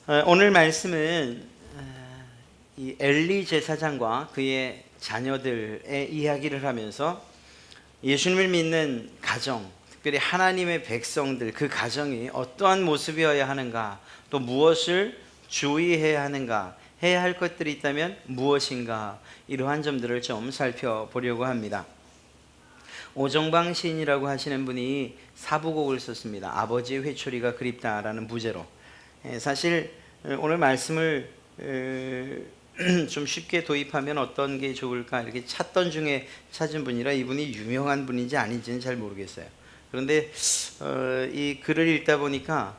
오늘 말씀은 이 엘리 제사장과 그의 자녀들의 이야기를 하면서 예수님을 믿는 가정, 특별히 하나님의 백성들, 그 가정이 어떠한 모습이어야 하는가, 또 무엇을 주의해야 하는가, 해야 할 것들이 있다면 무엇인가, 이러한 점들을 좀 살펴보려고 합니다. 오정방 시인이라고 하시는 분이 사부곡을 썼습니다. 아버지의 회초리가 그립다라는 부제로. 사실 오늘 말씀을 좀 쉽게 도입하면 어떤 게 좋을까 이렇게 찾던 중에 찾은 분이라 이분이 유명한 분인지 아닌지는 잘 모르겠어요. 그런데 이 글을 읽다 보니까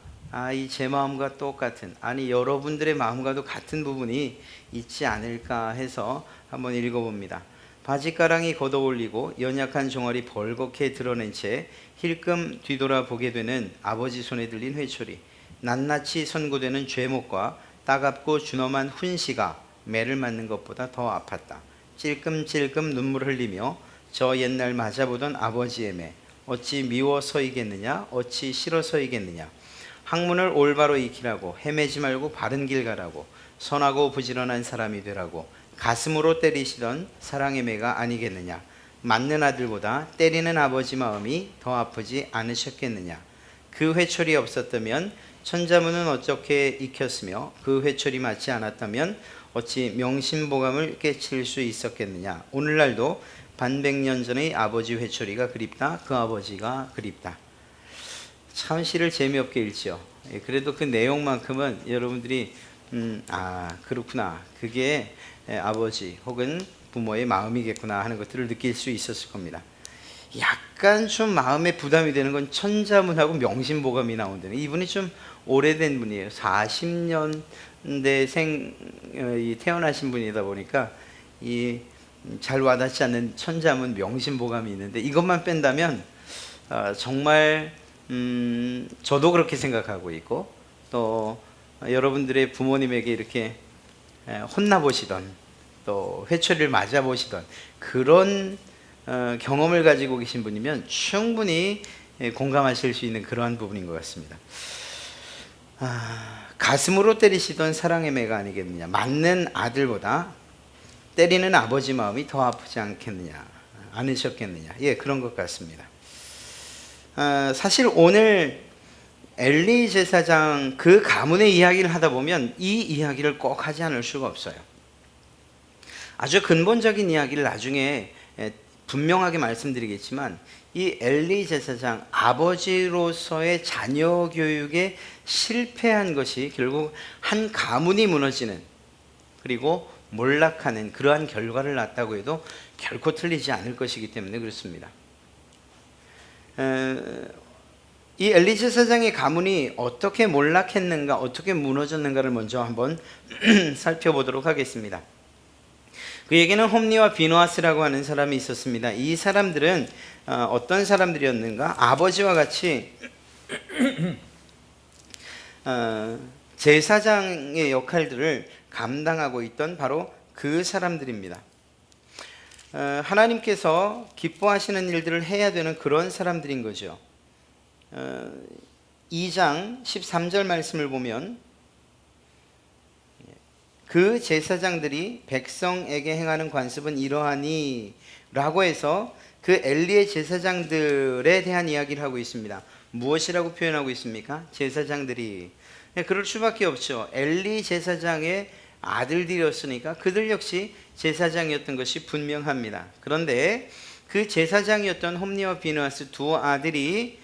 이 제 마음과 똑같은, 아니 여러분들의 마음과도 같은 부분이 있지 않을까 해서 한번 읽어봅니다. 바지가랑이 걷어올리고 연약한 종아리 벌겋게 드러낸 채 힐끔 뒤돌아보게 되는 아버지 손에 들린 회초리, 낱낱이 선고되는 죄목과 따갑고 준엄한 훈시가 매를 맞는 것보다 더 아팠다. 찔끔찔끔 눈물 흘리며 저 옛날 맞아보던 아버지의 매, 어찌 미워서이겠느냐, 어찌 싫어서이겠느냐. 학문을 올바로 익히라고, 헤매지 말고 바른 길 가라고, 선하고 부지런한 사람이 되라고 가슴으로 때리시던 사랑의 매가 아니겠느냐. 맞는 아들보다 때리는 아버지 마음이 더 아프지 않으셨겠느냐. 그 회초리 없었다면 천자문은 어떻게 익혔으며 그 회초리 맞지 않았다면 어찌 명심보감을 깨칠 수 있었겠느냐. 오늘날도 반백년 전의 아버지 회초리가 그립다. 그 아버지가 그립다. 참 시를 재미없게 읽죠. 그래도 그 내용만큼은 여러분들이 그렇구나, 그게 아버지 혹은 부모의 마음이겠구나 하는 것들을 느낄 수 있었을 겁니다. 약간 좀 마음에 부담이 되는 건 천자문하고 명심보감이 나온다는, 이분이 좀 오래된 분이에요. 40년대 태어나신 분이다 보니까 잘 와닿지 않는 천자문 명심보감이 있는데, 이것만 뺀다면 정말 저도 그렇게 생각하고 있고, 또 여러분들의 부모님에게 이렇게 혼나보시던, 또 회초리를 맞아보시던 그런 경험을 가지고 계신 분이면 충분히 공감하실 수 있는 그러한 부분인 것 같습니다. 가슴으로 때리시던 사랑의 매가 아니겠느냐. 맞는 아들보다 때리는 아버지 마음이 더 아프지 않으셨겠느냐. 그런 것 같습니다. 사실 오늘 엘리 제사장 그 가문의 이야기를 하다 보면 이 이야기를 꼭 하지 않을 수가 없어요. 아주 근본적인 이야기를 나중에 분명하게 말씀드리겠지만, 이 엘리 제사장 아버지로서의 자녀 교육에 실패한 것이 결국 한 가문이 무너지는, 그리고 몰락하는 그러한 결과를 낳았다고 해도 결코 틀리지 않을 것이기 때문에 그렇습니다. 이 엘리 제사장의 가문이 어떻게 몰락했는가, 어떻게 무너졌는가를 먼저 한번 살펴보도록 하겠습니다. 그에게는 홈리와 비누아스라고 하는 사람이 있었습니다. 이 사람들은 어떤 사람들이었는가? 아버지와 같이 제사장의 역할들을 감당하고 있던 바로 그 사람들입니다. 하나님께서 기뻐하시는 일들을 해야 되는 그런 사람들인 거죠. 2장 13절 말씀을 보면, 그 제사장들이 백성에게 행하는 관습은 이러하니 라고 해서 그 엘리의 제사장들에 대한 이야기를 하고 있습니다. 무엇이라고 표현하고 있습니까? 제사장들이. 그럴 수밖에 없죠. 엘리 제사장의 아들들이었으니까 그들 역시 제사장이었던 것이 분명합니다. 그런데 그 제사장이었던 홈리와 비누아스 두 아들이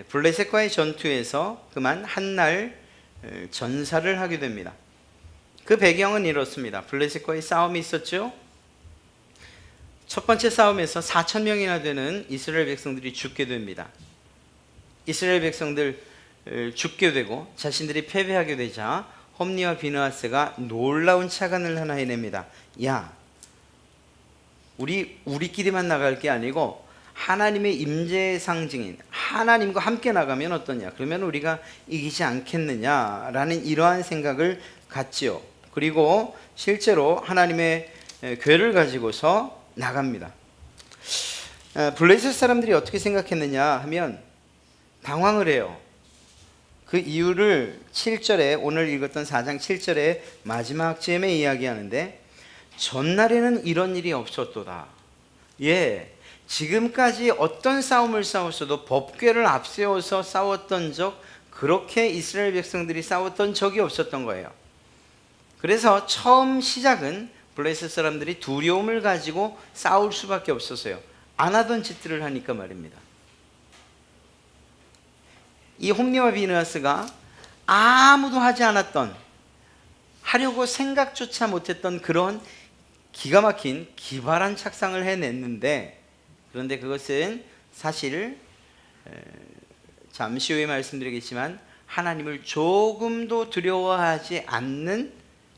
블레셋과의 전투에서 그만 한날 전사를 하게 됩니다. 그 배경은 이렇습니다. 블레셋과의 싸움이 있었죠. 첫 번째 싸움에서 4,000명이나 되는 이스라엘 백성들이 죽게 됩니다. 이스라엘 백성들 죽게 되고 자신들이 패배하게 되자 홈리와 비느하스가 놀라운 착안을 하나 해냅니다. 야, 우리끼리만 나갈 게 아니고 하나님의 임재의 상징인 하나님과 함께 나가면 어떠냐, 그러면 우리가 이기지 않겠느냐라는 이러한 생각을 갖지요. 그리고 실제로 하나님의 궤를 가지고서 나갑니다. 블레셋 사람들이 어떻게 생각했느냐 하면 당황을 해요. 그 이유를 7절에 오늘 읽었던 4장 7절에 마지막 쯤에 이야기하는데 전날에는 이런 일이 없었도다. 지금까지 어떤 싸움을 싸웠어도 법궤를 앞세워서 싸웠던 적, 그렇게 이스라엘 백성들이 싸웠던 적이 없었던 거예요. 그래서 처음 시작은 블레셋 사람들이 두려움을 가지고 싸울 수밖에 없었어요. 안 하던 짓들을 하니까 말입니다. 이 홈리와 비느하스가 아무도 하지 않았던, 하려고 생각조차 못했던 그런 기가 막힌 기발한 착상을 해냈는데, 그런데 그것은 사실 잠시 후에 말씀드리겠지만 하나님을 조금도 두려워하지 않는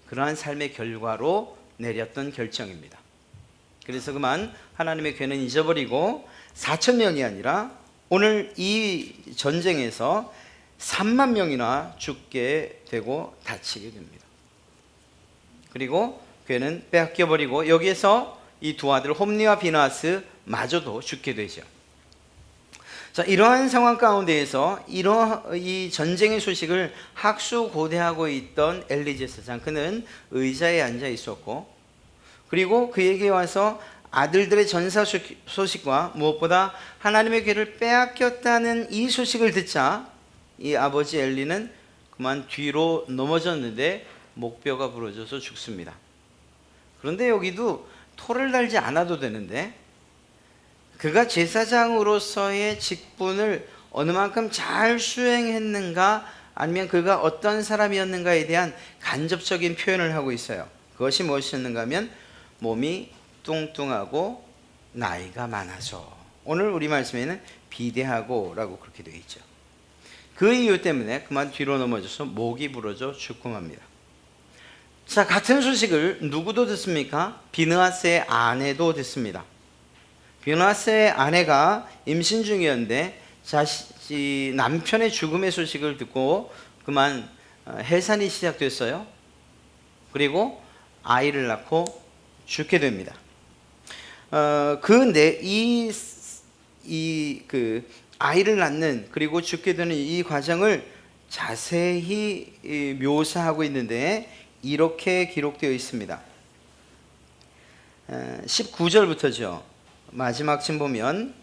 그러한 삶의 결과로 내렸던 결정입니다. 그래서 그만 하나님의 괴는 잊어버리고 4천 명이 아니라 오늘 이 전쟁에서 3만 명이나 죽게 되고 다치게 됩니다. 그리고 괴는 빼앗겨버리고 여기에서 이 두 아들 홈리와 비느하스 마저도 죽게 되죠. 자, 이러한 상황 가운데에서 이 전쟁의 소식을 학수고대하고 있던 엘리 제사장, 그는 의자에 앉아 있었고, 그리고 그에게 와서 아들들의 전사 소식과 무엇보다 하나님의 괴를 빼앗겼다는 이 소식을 듣자 이 아버지 엘리는 그만 뒤로 넘어졌는데 목뼈가 부러져서 죽습니다. 그런데 여기도 토를 달지 않아도 되는데, 그가 제사장으로서의 직분을 어느 만큼 잘 수행했는가, 아니면 그가 어떤 사람이었는가에 대한 간접적인 표현을 하고 있어요. 그것이 무엇이었는가 하면 몸이 뚱뚱하고 나이가 많아서, 오늘 우리 말씀에는 비대하고 라고 그렇게 되어 있죠. 그 이유 때문에 그만 뒤로 넘어져서 목이 부러져 죽고 맙니다. 자, 같은 소식을 누구도 듣습니까? 비느하스의 아내도 듣습니다. 비느하스의 아내가 임신 중이었는데 남편의 죽음의 소식을 듣고 그만 해산이 시작됐어요. 그리고 아이를 낳고 죽게 됩니다. 그 아이를 낳는, 그리고 죽게 되는 이 과정을 자세히 묘사하고 있는데 이렇게 기록되어 있습니다. 19절부터죠. 마지막 쯤 보면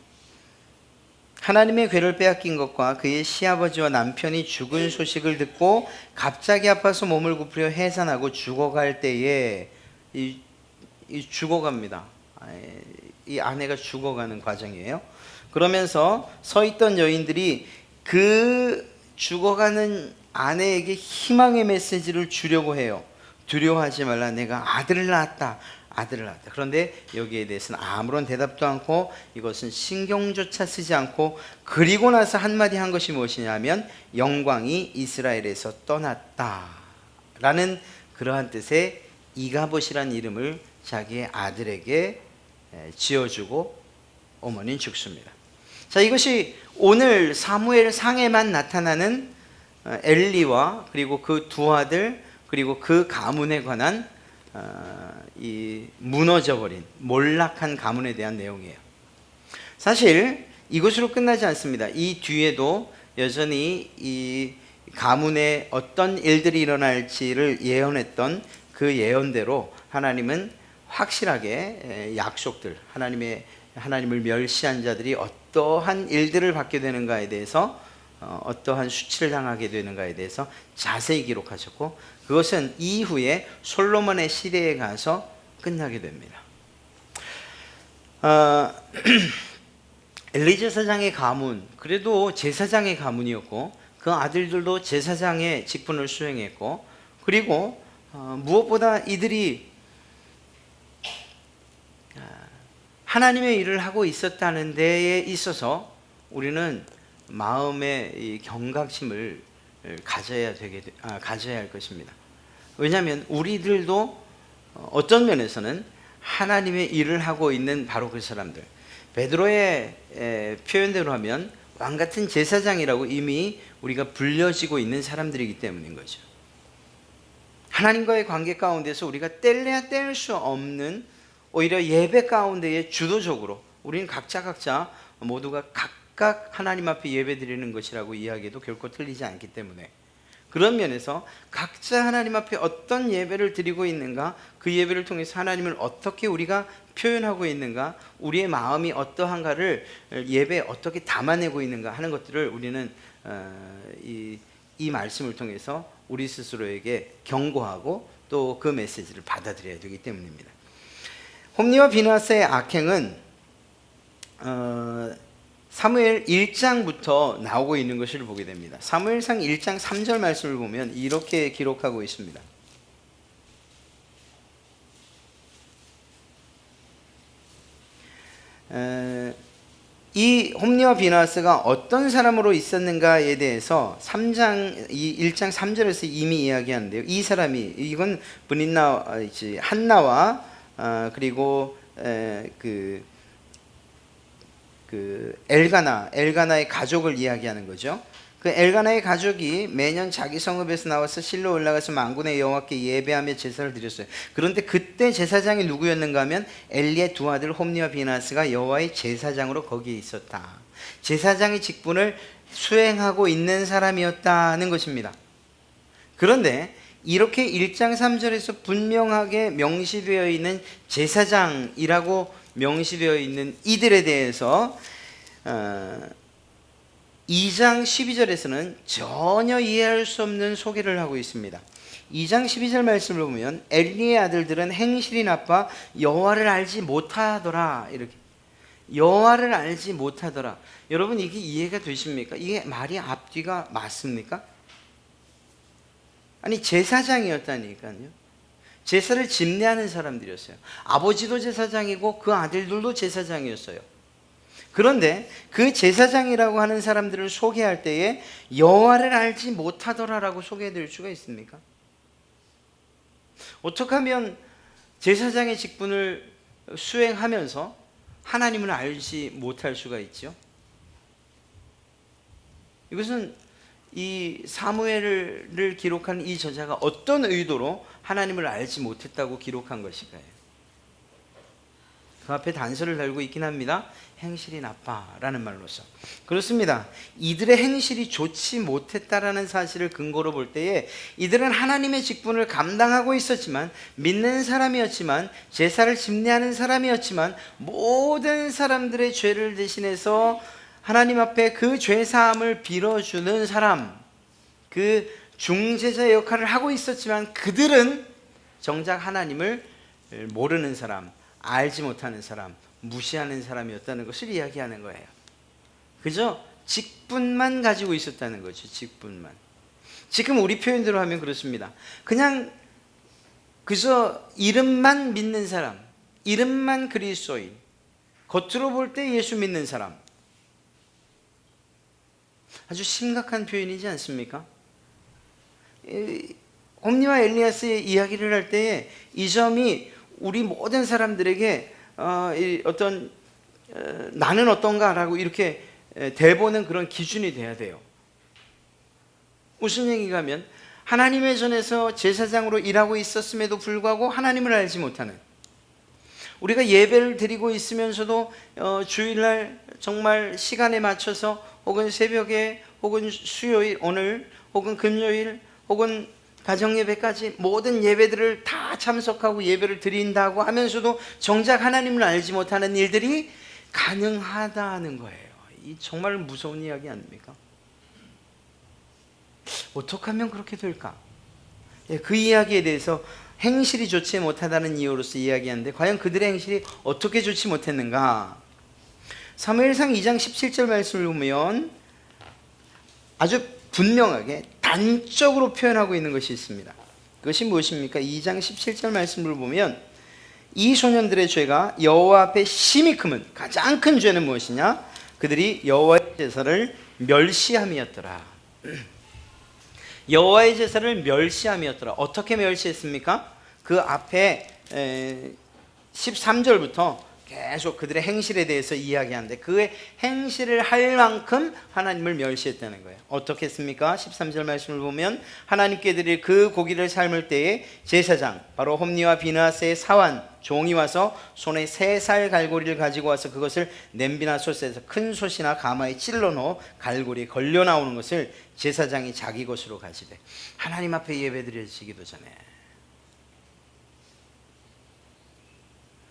하나님의 괴를 빼앗긴 것과 그의 시아버지와 남편이 죽은 소식을 듣고 갑자기 아파서 몸을 굽으려 해산하고 죽어갈 때에 죽어갑니다. 이 아내가 죽어가는 과정이에요. 그러면서 서 있던 여인들이 그 죽어가는 아내에게 희망의 메시지를 주려고 해요. 두려워하지 말라, 내가 아들을 낳았다. 그런데 여기에 대해서는 아무런 대답도 않고 이것은 신경조차 쓰지 않고, 그리고 나서 한마디 한 것이 무엇이냐면 영광이 이스라엘에서 떠났다 라는 그러한 뜻의 이가봇이라는 이름을 자기의 아들에게 지어주고 어머니는 죽습니다. 자, 이것이 오늘 사무엘 상에만 나타나는 엘리와 그리고 그 두 아들, 그리고 그 가문에 관한 이 무너져버린 몰락한 가문에 대한 내용이에요. 사실 이것으로 끝나지 않습니다. 이 뒤에도 여전히 이 가문에 어떤 일들이 일어날지를 예언했던 그 예언대로 하나님은 확실하게 약속들, 하나님을 멸시한 자들이 어떠한 일들을 받게 되는가에 대해서, 어떠한 수치를 당하게 되는가에 대해서 자세히 기록하셨고, 그것은 이후에 솔로몬의 시대에 가서 끝나게 됩니다. 엘리 제사장의 가문, 그래도 제사장의 가문이었고 그 아들들도 제사장의 직분을 수행했고, 그리고 무엇보다 이들이 하나님의 일을 하고 있었다는 데에 있어서 우리는 마음의 이 경각심을 가져야 할 것입니다. 왜냐하면 우리들도 어떤 면에서는 하나님의 일을 하고 있는 바로 그 사람들, 베드로의 표현대로 하면 왕같은 제사장이라고 이미 우리가 불려지고 있는 사람들이기 때문인 거죠. 하나님과의 관계 가운데서 우리가 뗄래야 뗄 수 없는, 오히려 예배 가운데에 주도적으로 우리는 각자 모두가 각각 하나님 앞에 예배드리는 것이라고 이야기해도 결코 틀리지 않기 때문에, 그런 면에서 각자 하나님 앞에 어떤 예배를 드리고 있는가, 그 예배를 통해서 하나님을 어떻게 우리가 표현하고 있는가, 우리의 마음이 어떠한가를 예배에 어떻게 담아내고 있는가 하는 것들을 우리는 이 말씀을 통해서 우리 스스로에게 경고하고 또 그 메시지를 받아들여야 되기 때문입니다. 홈리와 비나스의 악행은 사무엘 1장부터 나오고 있는 것을 보게 됩니다. 사무엘상 1장 3절 말씀을 보면 이렇게 기록하고 있습니다. 이 홈리와 비나스가 어떤 사람으로 있었는가에 대해서 1장 3절에서 이미 이야기하는데요. 이 사람이, 이건 브닌나 한나와 그리고 엘가나의 가족을 이야기하는 거죠. 그 엘가나의 가족이 매년 자기 성읍에서 나와서 실로 올라가서 만군의 여호와께 예배하며 제사를 드렸어요. 그런데 그때 제사장이 누구였는가 하면 엘리의 두 아들 홈리와 비나스가 여호와의 제사장으로 거기에 있었다. 제사장의 직분을 수행하고 있는 사람이었다는 것입니다. 그런데 이렇게 1장 3절에서 분명하게 명시되어 있는 제사장이라고 명시되어 있는 이들에 대해서 2장 12절에서는 전혀 이해할 수 없는 소개를 하고 있습니다. 2장 12절 말씀을 보면 엘리의 아들들은 행실이 나빠 여호와를 알지 못하더라. 이렇게 여호와를 알지 못하더라. 여러분, 이게 이해가 되십니까? 이게 말이 앞뒤가 맞습니까? 아니, 제사장이었다니까요. 제사를 집례하는 사람들이었어요. 아버지도 제사장이고 그 아들들도 제사장이었어요. 그런데 그 제사장이라고 하는 사람들을 소개할 때에 여호와를 알지 못하더라라고 소개해드릴 수가 있습니까? 어떻게 하면 제사장의 직분을 수행하면서 하나님을 알지 못할 수가 있죠? 이것은 이 사무엘을 기록한 이 저자가 어떤 의도로 하나님을 알지 못했다고 기록한 것일까요? 그 앞에 단서를 달고 있긴 합니다. 행실이 나빠라는 말로서. 그렇습니다. 이들의 행실이 좋지 못했다라는 사실을 근거로 볼 때에 이들은 하나님의 직분을 감당하고 있었지만, 믿는 사람이었지만, 제사를 집례하는 사람이었지만, 모든 사람들의 죄를 대신해서 하나님 앞에 그 죄사함을 빌어주는 사람, 그 중재자 역할을 하고 있었지만, 그들은 정작 하나님을 모르는 사람, 알지 못하는 사람, 무시하는 사람이었다는 것을 이야기하는 거예요. 그저 직분만 가지고 있었다는 거죠. 직분만. 지금 우리 표현대로 하면 그렇습니다. 그냥 그저 이름만 믿는 사람, 이름만 그리스도인, 겉으로 볼 때 예수 믿는 사람. 아주 심각한 표현이지 않습니까? 홈리와 엘리야스의 이야기를 할 때에 이 점이 우리 모든 사람들에게 나는 어떤가라고 이렇게 대보는 그런 기준이 돼야 돼요. 무슨 얘기가 하면, 하나님의 전에서 제사장으로 일하고 있었음에도 불구하고 하나님을 알지 못하는, 우리가 예배를 드리고 있으면서도 주일날 정말 시간에 맞춰서 혹은 새벽에 혹은 수요일, 오늘 혹은 금요일 혹은 가정예배까지 모든 예배들을 다 참석하고 예배를 드린다고 하면서도 정작 하나님을 알지 못하는 일들이 가능하다는 거예요. 이 정말 무서운 이야기 아닙니까? 어떻게 하면 그렇게 될까? 그 이야기에 대해서 행실이 좋지 못하다는 이유로서 이야기하는데, 과연 그들의 행실이 어떻게 좋지 못했는가? 사무엘상 2장 17절 말씀을 보면 아주 분명하게 단적으로 표현하고 있는 것이 있습니다. 그것이 무엇입니까? 2장 17절 말씀을 보면 이 소년들의 죄가 여호와 앞에 심히 크면, 가장 큰 죄는 무엇이냐? 그들이 여호와의 제사를 멸시함이었더라. 여호와의 제사를 멸시함이었더라. 어떻게 멸시했습니까? 그 앞에 13절부터 계속 그들의 행실에 대해서 이야기하는데 그 행실을 할 만큼 하나님을 멸시했다는 거예요. 어떻게 했습니까? 13절 말씀을 보면 하나님께 드릴 그 고기를 삶을 때에 제사장 바로 홈니와 비느하스의 사환 종이 와서 손에 3살 갈고리를 가지고 와서 그것을 냄비나 솥에서 큰 솥이나 가마에 찔러 넣어 갈고리에 걸려 나오는 것을 제사장이 자기 것으로 가지되 하나님 앞에 예배드려지기도 전에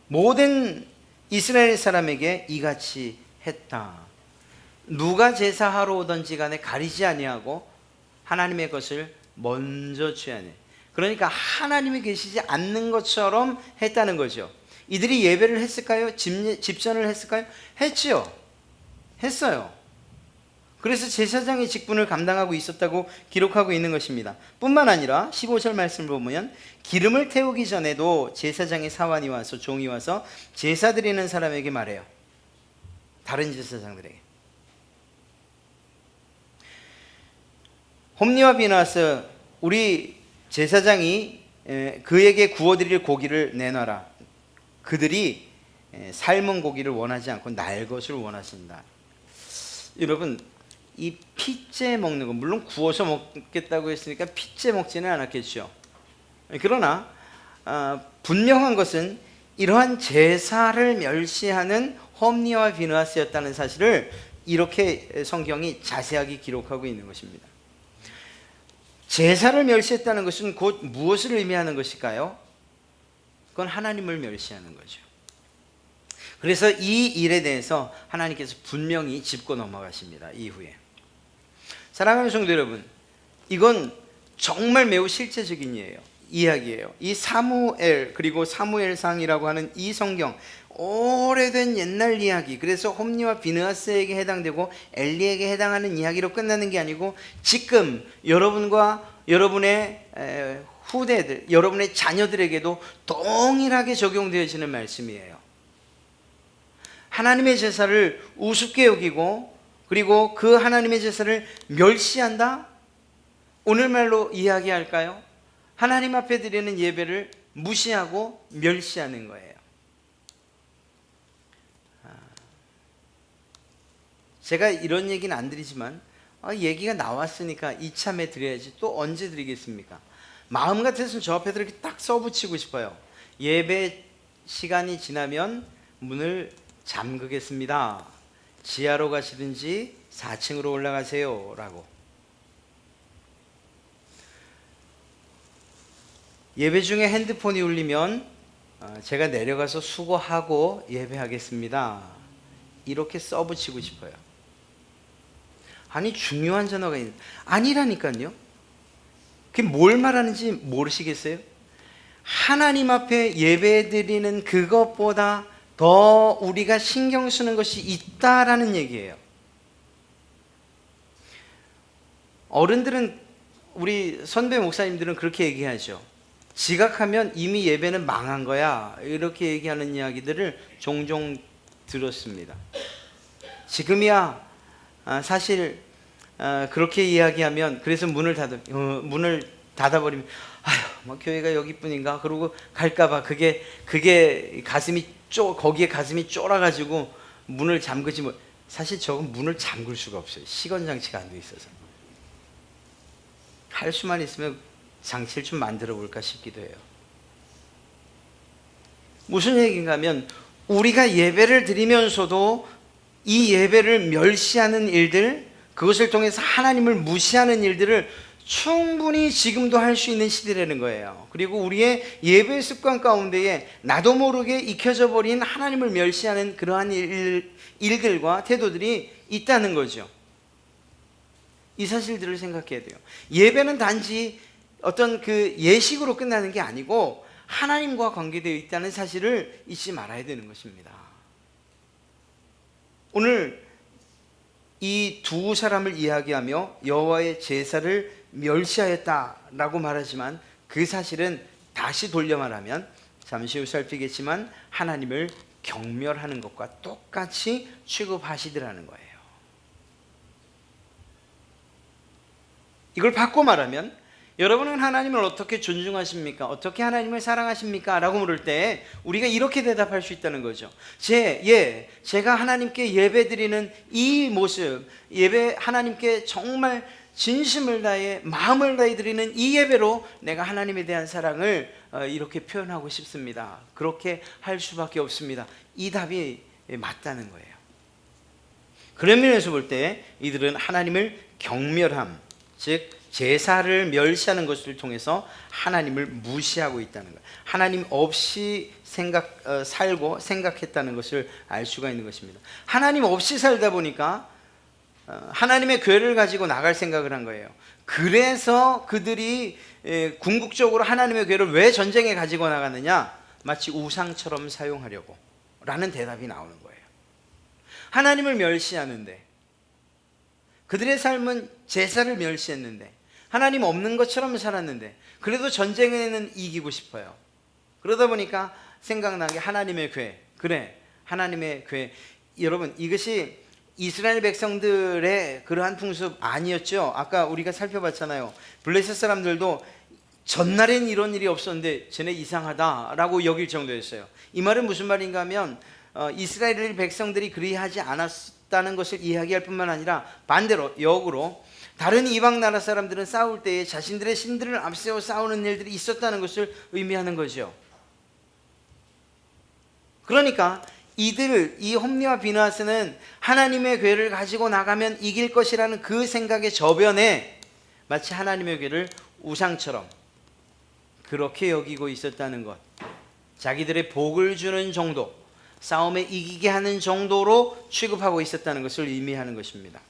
모든 이스라엘 사람에게 이같이 했다. 누가 제사하러 오든지 간에 가리지 아니하고 하나님의 것을 먼저 취하네. 그러니까 하나님이 계시지 않는 것처럼 했다는 거죠. 이들이 예배를 했을까요? 집전을 했을까요? 했지요. 했어요. 그래서 제사장의 직분을 감당하고 있었다고 기록하고 있는 것입니다. 뿐만 아니라 15절 말씀을 보면 기름을 태우기 전에도 제사장의 사환이 와서 종이 와서 제사 드리는 사람에게 말해요. 다른 제사장들에게. 홈니와 비느하스 우리 제사장이 그에게 구워드릴 고기를 내놔라. 그들이 삶은 고기를 원하지 않고 날 것을 원하신다. 여러분 이 핏째 먹는 거 물론 구워서 먹겠다고 했으니까 핏째 먹지는 않았겠죠. 그러나 분명한 것은 이러한 제사를 멸시하는 홈니와 비느하스였다는 사실을 이렇게 성경이 자세하게 기록하고 있는 것입니다. 제사를 멸시했다는 것은 곧 무엇을 의미하는 것일까요? 그건 하나님을 멸시하는 거죠. 그래서 이 일에 대해서 하나님께서 분명히 짚고 넘어가십니다. 이후에. 사랑하는 성도 여러분, 이건 정말 매우 실제적인 이야기예요. 이 사무엘 그리고 사무엘상이라고 하는 이 성경, 오래된 옛날 이야기, 그래서 홈니와 비느하스에게 해당되고 엘리에게 해당하는 이야기로 끝나는 게 아니고 지금 여러분과 여러분의 후대들, 여러분의 자녀들에게도 동일하게 적용되어지는 말씀이에요. 하나님의 제사를 우습게 여기고 그리고 그 하나님의 제사를 멸시한다? 오늘말로 이야기할까요? 하나님 앞에 드리는 예배를 무시하고 멸시하는 거예요. 제가 이런 얘기는 안 드리지만 얘기가 나왔으니까 이참에 드려야지 또 언제 드리겠습니까? 마음 같아서는 저 앞에다 이렇게 딱 써붙이고 싶어요. 예배 시간이 지나면 문을 잠그겠습니다. 지하로 가시든지 4층으로 올라가세요 라고. 예배 중에 핸드폰이 울리면 제가 내려가서 수고하고 예배하겠습니다 이렇게 써붙이고 싶어요. 아니 중요한 전화가 있는데 아니라니까요. 그게 뭘 말하는지 모르시겠어요? 하나님 앞에 예배드리는 그것보다 더 우리가 신경 쓰는 것이 있다라는 얘기예요. 어른들은, 우리 선배 목사님들은 그렇게 얘기하죠. 지각하면 이미 예배는 망한 거야 이렇게 얘기하는 이야기들을 종종 들었습니다. 지금이야 사실 그렇게 이야기하면, 그래서 문을 닫아버리면 뭐 교회가 여기뿐인가 그러고 갈까봐 그게 가슴이 거기에 가슴이 쫄아가지고 문을 잠그지 뭐. 사실 저건 문을 잠글 수가 없어요. 시건장치가 안 돼 있어서. 할 수만 있으면 장치를 좀 만들어 볼까 싶기도 해요. 무슨 얘기인가 하면 우리가 예배를 드리면서도 이 예배를 멸시하는 일들, 그것을 통해서 하나님을 무시하는 일들을 충분히 지금도 할 수 있는 시대라는 거예요. 그리고 우리의 예배 습관 가운데에 나도 모르게 익혀져 버린 하나님을 멸시하는 그러한 일들과 태도들이 있다는 거죠. 이 사실들을 생각해야 돼요. 예배는 단지 어떤 그 예식으로 끝나는 게 아니고 하나님과 관계되어 있다는 사실을 잊지 말아야 되는 것입니다. 오늘 이 두 사람을 이야기하며 여호와의 제사를 멸시하였다라고 말하지만 그 사실은 다시 돌려 말하면 잠시 후 살피겠지만 하나님을 경멸하는 것과 똑같이 취급하시더라는 거예요. 이걸 바꿔 말하면 여러분은 하나님을 어떻게 존중하십니까? 어떻게 하나님을 사랑하십니까? 라고 물을 때 우리가 이렇게 대답할 수 있다는 거죠. 제가 하나님께 예배드리는 이 모습, 하나님께 정말 진심을 다해 마음을 다해 드리는 이 예배로 내가 하나님에 대한 사랑을 이렇게 표현하고 싶습니다. 그렇게 할 수밖에 없습니다. 이 답이 맞다는 거예요. 그런 면에서 볼 때 이들은 하나님을 경멸함, 즉 제사를 멸시하는 것을 통해서 하나님을 무시하고 있다는 거예요. 하나님 없이 살고 생각했다는 것을 알 수가 있는 것입니다. 하나님 없이 살다 보니까 하나님의 교회를 가지고 나갈 생각을 한 거예요. 그래서 그들이 궁극적으로 하나님의 교회를 왜 전쟁에 가지고 나갔느냐? 마치 우상처럼 사용하려고 라는 대답이 나오는 거예요. 하나님을 멸시하는데, 그들의 삶은 제사를 멸시했는데, 하나님 없는 것처럼 살았는데, 그래도 전쟁에는 이기고 싶어요. 그러다 보니까 생각난 게 하나님의 교회. 그래, 하나님의 교회. 여러분, 이것이 이스라엘 백성들의 그러한 풍습 아니었죠. 아까 우리가 살펴봤잖아요. 블레셋 사람들도 전날엔 이런 일이 없었는데 쟤네 이상하다라고 여길 정도였어요. 이 말은 무슨 말인가 하면 이스라엘 백성들이 그리하지 않았다는 것을 이야기할 뿐만 아니라 반대로 역으로 다른 이방 나라 사람들은 싸울 때에 자신들의 신들을 앞세워 싸우는 일들이 있었다는 것을 의미하는 거죠. 그러니까 이 홈리와 비나스는 하나님의 교회를 가지고 나가면 이길 것이라는 그 생각의 저변에 마치 하나님의 교회를 우상처럼 그렇게 여기고 있었다는 것, 자기들의 복을 주는 정도, 싸움에 이기게 하는 정도로 취급하고 있었다는 것을 의미하는 것입니다.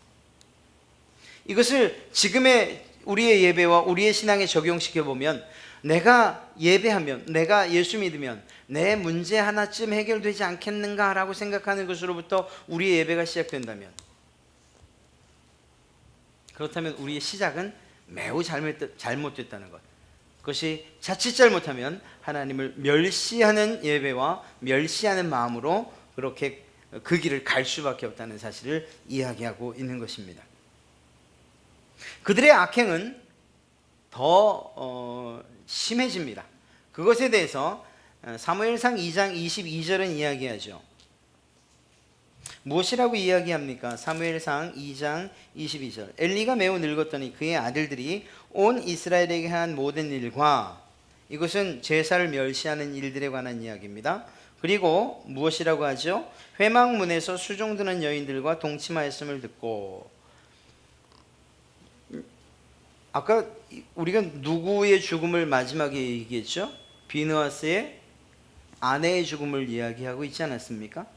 이것을 지금의 우리의 예배와 우리의 신앙에 적용시켜 보면, 내가 예배하면, 내가 예수 믿으면 내 문제 하나쯤 해결되지 않겠는가라고 생각하는 것으로부터 우리의 예배가 시작된다면, 그렇다면 우리의 시작은 매우 잘못됐다는 것. 그것이 자칫 잘못하면 하나님을 멸시하는 예배와 멸시하는 마음으로 그렇게 그 길을 갈 수밖에 없다는 사실을 이야기하고 있는 것입니다. 그들의 악행은 더 심해집니다. 그것에 대해서 사무엘상 2장 22절은 이야기하죠. 무엇이라고 이야기합니까? 사무엘상 2장 22절. 엘리가 매우 늙었더니 그의 아들들이 온 이스라엘에게 한 모든 일과, 이것은 제사를 멸시하는 일들에 관한 이야기입니다. 그리고 무엇이라고 하죠? 회막문에서 수종드는 여인들과 동침하였음을 듣고. 아까 우리가 누구의 죽음을 마지막에 얘기했죠? 비느하스의 아내의 죽음을 이야기하고 있지 않았습니까?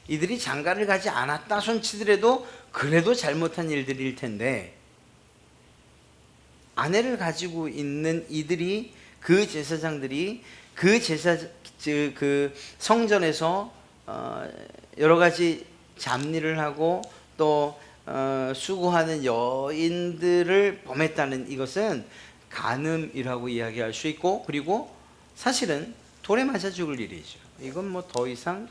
이들이 장가를 가지 않았다 손치더라도 그래도 잘못한 일들일 텐데, 아내를 가지고 있는 이들이, 그 제사장들이 그 성전에서 여러 가지 잡일을 하고 또 수고하는 여인들을 범했다는 이것은 간음이라고 이야기할 수 있고, 그리고 사실은 돌에 맞아 죽을 일이죠. 이건 뭐 더 이상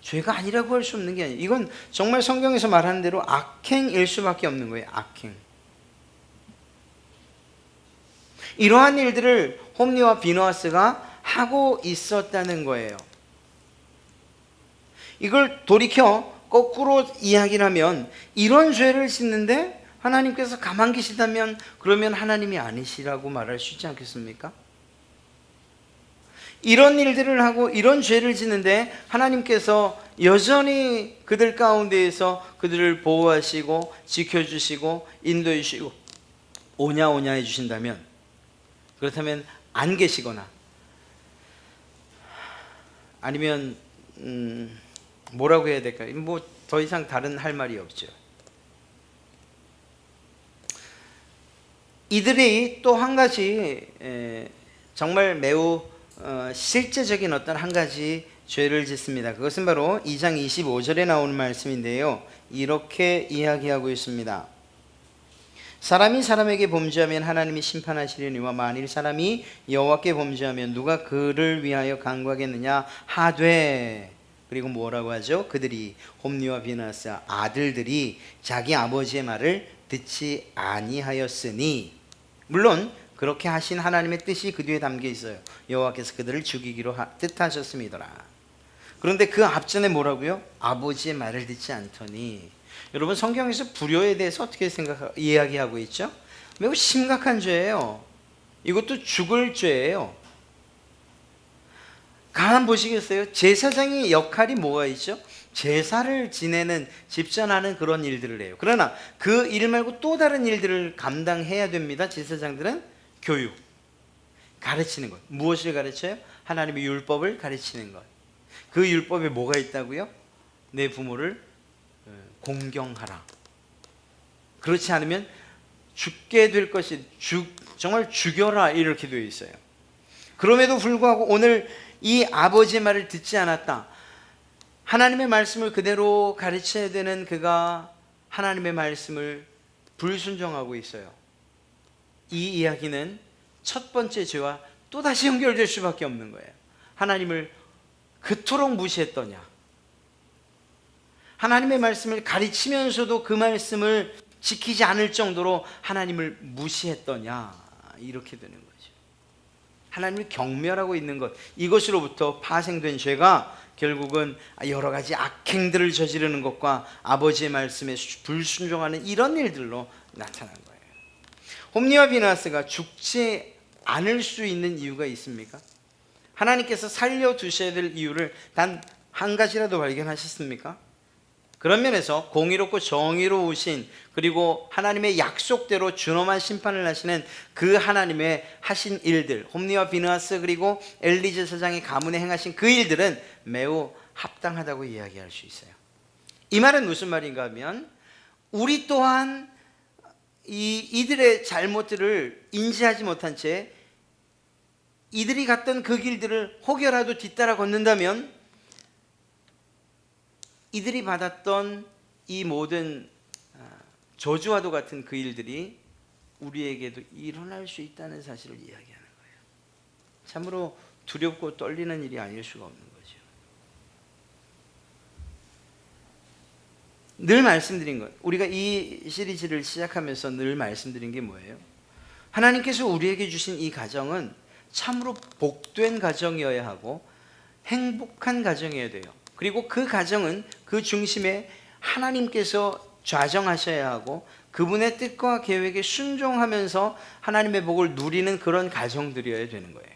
죄가 아니라고 할 수 없는 게 아니에요. 이건 정말 성경에서 말하는 대로 악행일 수밖에 없는 거예요. 악행. 이러한 일들을 홈리와 비느하스가 하고 있었다는 거예요. 이걸 돌이켜 거꾸로 이야기를 하면, 이런 죄를 짓는데 하나님께서 가만 계시다면 그러면 하나님이 아니시라고 말할 수 있지 않겠습니까? 이런 일들을 하고 이런 죄를 짓는데 하나님께서 여전히 그들 가운데에서 그들을 보호하시고 지켜주시고 인도해 주시고 오냐 해주신다면, 그렇다면 안 계시거나 아니면 뭐라고 해야 될까요? 뭐 더 이상 다른 할 말이 없죠. 이들이 또 한 가지 정말 매우 실제적인 어떤 한 가지 죄를 짓습니다. 그것은 바로 2장 25절에 나오는 말씀인데요, 이렇게 이야기하고 있습니다. 사람이 사람에게 범죄하면 하나님이 심판하시려니와 만일 사람이 여호와께 범죄하면 누가 그를 위하여 간구하겠느냐 하되. 그리고 뭐라고 하죠? 그들이, 홈리와 비느하스 아들들이 자기 아버지의 말을 듣지 아니하였으니, 물론 그렇게 하신 하나님의 뜻이 그 뒤에 담겨 있어요. 여호와께서 그들을 죽이기로 뜻하셨음이더라. 그런데 그 앞전에 뭐라고요? 아버지의 말을 듣지 않더니. 여러분, 성경에서 불효에 대해서 어떻게 이야기하고 있죠? 매우 심각한 죄예요. 이것도 죽을 죄예요. 가만 보시겠어요? 제사장의 역할이 뭐가 있죠? 제사를 지내는, 집전하는 그런 일들을 해요. 그러나 그 일 말고 또 다른 일들을 감당해야 됩니다. 제사장들은 교육, 가르치는 것. 무엇을 가르쳐요? 하나님의 율법을 가르치는 것. 그 율법에 뭐가 있다고요? 내 부모를 공경하라. 그렇지 않으면 죽게 될 것이, 정말 죽여라, 이렇게 되어 있어요. 그럼에도 불구하고 오늘 이 아버지의 말을 듣지 않았다, 하나님의 말씀을 그대로 가르쳐야 되는 그가 하나님의 말씀을 불순종하고 있어요. 이 이야기는 첫 번째 죄와 또다시 연결될 수밖에 없는 거예요. 하나님을 그토록 무시했더냐, 하나님의 말씀을 가르치면서도 그 말씀을 지키지 않을 정도로 하나님을 무시했더냐, 이렇게 되는 거죠. 하나님을 경멸하고 있는 것, 이것으로부터 파생된 죄가 결국은 여러 가지 악행들을 저지르는 것과 아버지의 말씀에 불순종하는 이런 일들로 나타난 거예요. 홈리와 비나스가 죽지 않을 수 있는 이유가 있습니까? 하나님께서 살려두셔야 될 이유를 단 한 가지라도 발견하셨습니까? 그런 면에서 공의롭고 정의로우신, 그리고 하나님의 약속대로 준엄한 심판을 하시는 그 하나님의 하신 일들, 홈리와 비느하스 그리고 엘리 제사장의 가문에 행하신 그 일들은 매우 합당하다고 이야기할 수 있어요. 이 말은 무슨 말인가 하면, 우리 또한 이들의 잘못들을 인지하지 못한 채 이들이 갔던 그 길들을 혹여라도 뒤따라 걷는다면 이들이 받았던 이 모든 저주와도 같은 그 일들이 우리에게도 일어날 수 있다는 사실을 이야기하는 거예요. 참으로 두렵고 떨리는 일이 아닐 수가 없는 거죠. 늘 말씀드린 것, 우리가 이 시리즈를 시작하면서 늘 말씀드린 게 뭐예요? 하나님께서 우리에게 주신 이 가정은 참으로 복된 가정이어야 하고 행복한 가정이어야 돼요. 그리고 그 가정은 그 중심에 하나님께서 좌정하셔야 하고 그분의 뜻과 계획에 순종하면서 하나님의 복을 누리는 그런 가정들이어야 되는 거예요.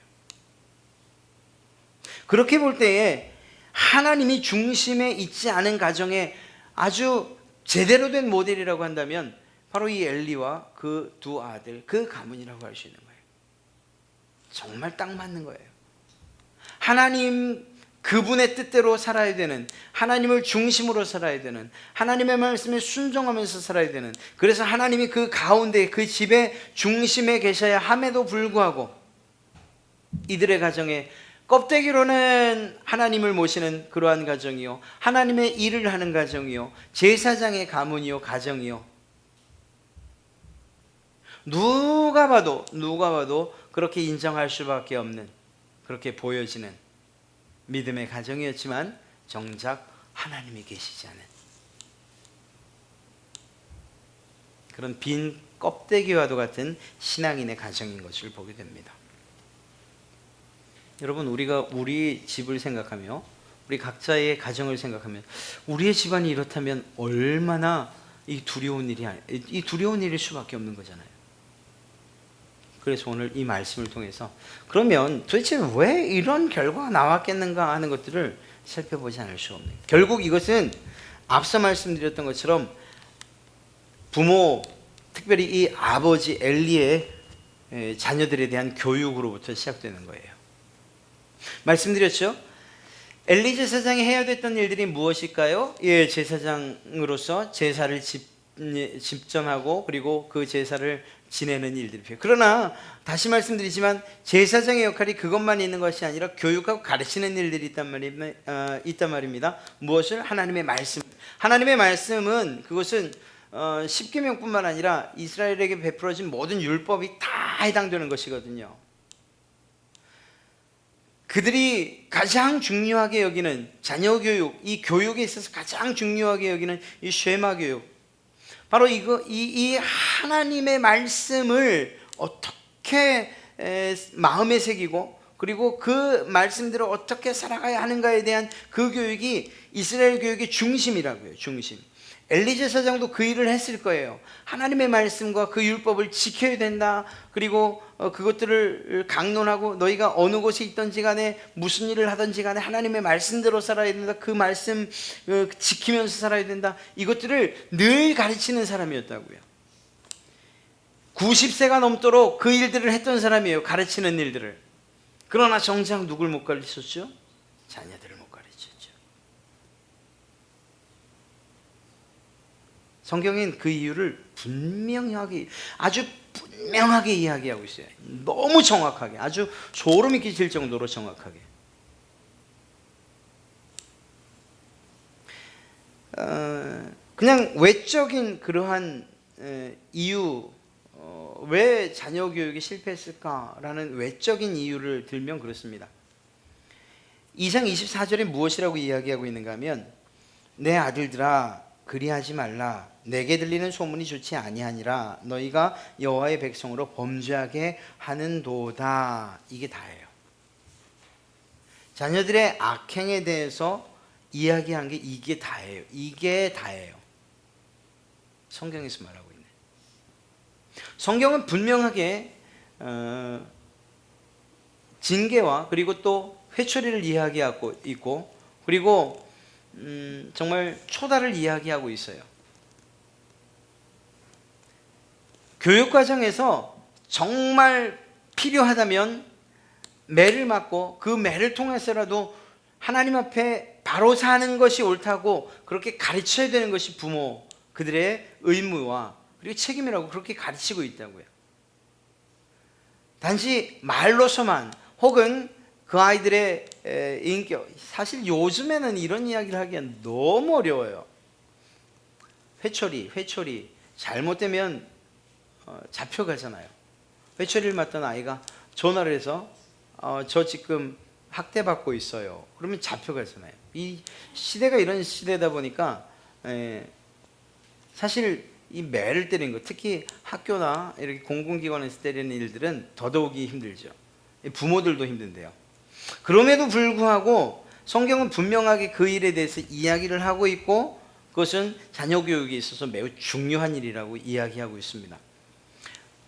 그렇게 볼 때에 하나님이 중심에 있지 않은 가정에 아주 제대로 된 모델이라고 한다면 바로 이 엘리와 그 두 아들, 그 가문이라고 할 수 있는 거예요. 정말 딱 맞는 거예요. 하나님 그분의 뜻대로 살아야 되는, 하나님을 중심으로 살아야 되는, 하나님의 말씀에 순종하면서 살아야 되는, 그래서 하나님이 그 가운데 그 집의 중심에 계셔야 함에도 불구하고 이들의 가정에 껍데기로는 하나님을 모시는 그러한 가정이요, 하나님의 일을 하는 가정이요, 제사장의 가문이요, 가정이요, 누가 봐도 그렇게 인정할 수밖에 없는, 그렇게 보여지는 믿음의 가정이었지만 정작 하나님이 계시지 않은 그런 빈 껍데기와도 같은 신앙인의 가정인 것을 보게 됩니다. 여러분, 우리가 우리 집을 생각하며 우리 각자의 가정을 생각하면 우리의 집안이 이렇다면 얼마나 이 두려운 일일 수밖에 없는 거잖아요. 그래서 오늘 이 말씀을 통해서 그러면 도대체 왜 이런 결과가 나왔겠는가 하는 것들을 살펴보지 않을 수 없는, 결국 이것은 앞서 말씀드렸던 것처럼 부모, 특별히 이 아버지 엘리의 자녀들에 대한 교육으로부터 시작되는 거예요. 말씀드렸죠? 엘리 제사장이 해야 됐던 일들이 무엇일까요? 예, 제사장으로서 제사를 집전하고 그리고 그 제사를 지내는 일들이에요. 그러나 다시 말씀드리지만 제사장의 역할이 그것만 있는 것이 아니라 교육하고 가르치는 일들이 있단 말입니다. 무엇을? 하나님의 말씀. 하나님의 말씀은 그것은 십계명뿐만 아니라 이스라엘에게 베풀어진 모든 율법이 다 해당되는 것이거든요. 그들이 가장 중요하게 여기는 자녀 교육, 이 교육에 있어서 가장 중요하게 여기는 이 쉐마 교육, 바로 이 하나님의 말씀을 어떻게 마음에 새기고 그리고 그 말씀대로 어떻게 살아가야 하는가에 대한 그 교육이 이스라엘 교육의 중심이라고요. 중심. 엘리 제사장도 그 일을 했을 거예요. 하나님의 말씀과 그 율법을 지켜야 된다. 그리고 그것들을 강론하고 너희가 어느 곳에 있든지 간에 무슨 일을 하든지 간에 하나님의 말씀대로 살아야 된다. 그 말씀 지키면서 살아야 된다. 이것들을 늘 가르치는 사람이었다고요. 90세가 넘도록 그 일들을 했던 사람이에요. 가르치는 일들을. 그러나 정작 누굴 못 가르쳤죠? 자녀들을 못 가르쳤죠. 성경엔 그 이유를 아주 분명하게 이야기하고 있어요. 너무 정확하게, 아주 소름이 끼칠 정도로 정확하게. 그냥 외적인 그러한 이유, 왜 자녀 교육이 실패했을까라는 외적인 이유를 들면 그렇습니다. 2장 24절에 무엇이라고 이야기하고 있는가 하면 내 아들들아 그리하지 말라. 내게 들리는 소문이 좋지 아니하니라. 너희가 여호와의 백성으로 범죄하게 하는도다. 이게 다예요. 자녀들의 악행에 대해서 이야기한 게 이게 다예요. 이게 다예요. 성경에서 말하고 있네. 성경은 분명하게 징계와 그리고 또 회초리를 이야기하고 있고 그리고 정말 초다를 이야기하고 있어요. 교육 과정에서 정말 필요하다면 매를 맞고 그 매를 통해서라도 하나님 앞에 바로 사는 것이 옳다고 그렇게 가르쳐야 되는 것이 부모 그들의 의무와 그리고 책임이라고 그렇게 가르치고 있다고요. 단지 말로서만 혹은 그 아이들의 인격, 사실 요즘에는 이런 이야기를 하기엔 너무 어려워요. 회초리 잘못되면 잡혀가잖아요. 회초리를 맞던 아이가 전화를 해서 저 지금 학대받고 있어요. 그러면 잡혀가잖아요. 이 시대가 이런 시대다 보니까 사실 이 매를 때리는 거, 특히 학교나 이렇게 공공기관에서 때리는 일들은 더더욱이 힘들죠. 부모들도 힘든데요. 그럼에도 불구하고 성경은 분명하게 그 일에 대해서 이야기를 하고 있고 그것은 자녀 교육에 있어서 매우 중요한 일이라고 이야기하고 있습니다.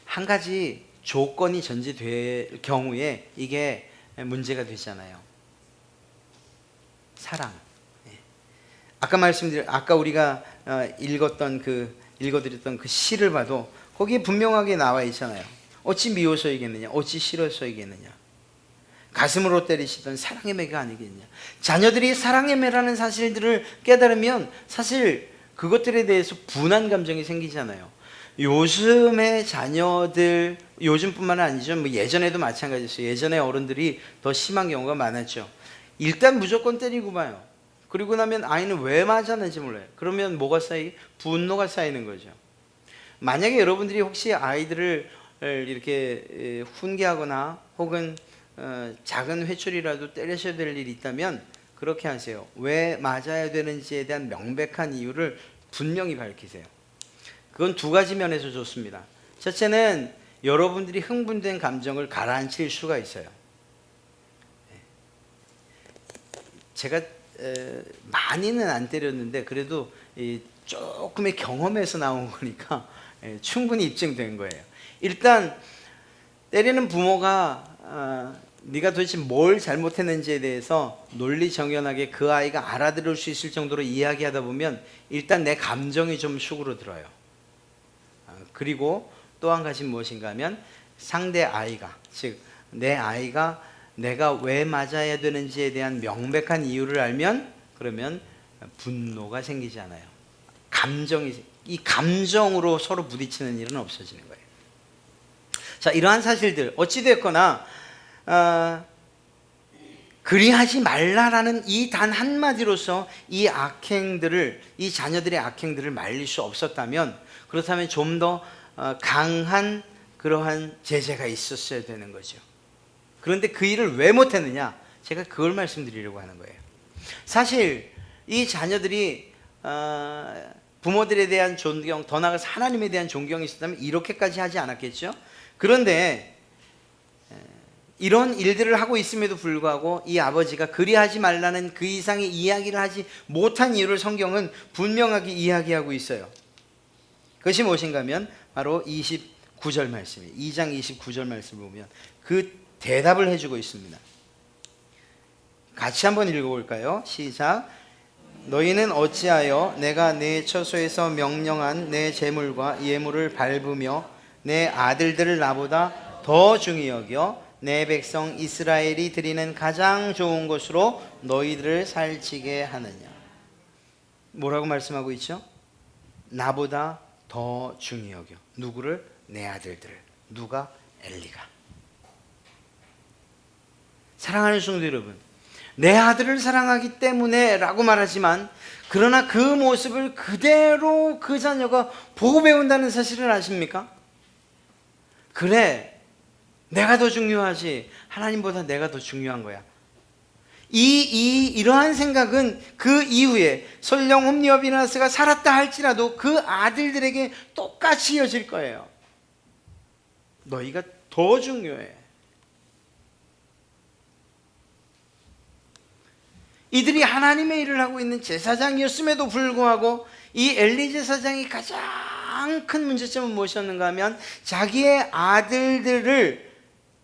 한 가지 조건이 전제될 경우에 이게 문제가 되잖아요. 사랑. 아까 우리가 읽어드렸던 그 시를 봐도 거기에 분명하게 나와 있잖아요. 어찌 미워서이겠느냐, 어찌 싫어서이겠느냐. 가슴으로 때리시던 사랑의 매가 아니겠냐. 자녀들이 사랑의 매라는 사실들을 깨달으면 사실 그것들에 대해서 분한 감정이 생기잖아요. 요즘의 자녀들, 요즘뿐만 아니죠. 뭐 예전에도 마찬가지였어요. 예전에 어른들이 더 심한 경우가 많았죠. 일단 무조건 때리고 봐요. 그리고 나면 아이는 왜 맞았는지 몰라요. 그러면 뭐가 분노가 쌓이는 거죠. 만약에 여러분들이 혹시 아이들을 이렇게 훈계하거나 혹은 작은 회초리라도 때리셔야 될 일이 있다면 그렇게 하세요. 왜 맞아야 되는지에 대한 명백한 이유를 분명히 밝히세요. 그건 두 가지 면에서 좋습니다. 첫째는 여러분들이 흥분된 감정을 가라앉힐 수가 있어요. 제가 많이는 안 때렸는데 그래도 조금의 경험에서 나온 거니까 충분히 입증된 거예요. 일단 때리는 부모가 네가 도대체 뭘 잘못했는지에 대해서 논리정연하게 그 아이가 알아들을 수 있을 정도로 이야기하다 보면 일단 내 감정이 좀 수그러들어요. 그리고 또 한 가지 무엇인가 하면 상대 아이가, 즉 내 아이가 내가 왜 맞아야 되는지에 대한 명백한 이유를 알면 그러면 분노가 생기지 않아요. 이 감정으로 서로 부딪히는 일은 없어지는 거예요. 자, 이러한 사실들 어찌됐거나 그리하지 말라라는 이 단 한마디로서 이 자녀들의 악행들을 말릴 수 없었다면, 그렇다면 좀 더 강한 그러한 제재가 있었어야 되는 거죠. 그런데 그 일을 왜 못했느냐? 제가 그걸 말씀드리려고 하는 거예요. 사실 이 자녀들이 부모들에 대한 존경, 더 나아가서 하나님에 대한 존경이 있었다면 이렇게까지 하지 않았겠죠. 그런데 이런 일들을 하고 있음에도 불구하고 이 아버지가 그리하지 말라는 그 이상의 이야기를 하지 못한 이유를 성경은 분명하게 이야기하고 있어요. 그것이 무엇인가 하면 바로 29절 말씀이에요. 2장 29절 말씀을 보면 그 대답을 해주고 있습니다. 같이 한번 읽어볼까요? 시작. 너희는 어찌하여 내가 내 처소에서 명령한 내 제물과 예물을 밟으며 내 아들들을 나보다 더 중히 여겨 내 백성 이스라엘이 드리는 가장 좋은 것으로 너희들을 살찌게 하느냐. 뭐라고 말씀하고 있죠? 나보다 더 중히 여겨. 누구를? 내 아들들을. 누가? 엘리가. 사랑하는 성도 여러분, 내 아들을 사랑하기 때문에 라고 말하지만 그러나 그 모습을 그대로 그 자녀가 보고 배운다는 사실을 아십니까? 그래, 내가 더 중요하지. 하나님보다 내가 더 중요한 거야. 이러한 생각은 그 이후에 설령 홈리와 비나스가 살았다 할지라도 그 아들들에게 똑같이 이어질 거예요. 너희가 더 중요해. 이들이 하나님의 일을 하고 있는 제사장이었음에도 불구하고 이 엘리 제사장이 가장 큰 문제점은 무엇이었는가 하면 자기의 아들들을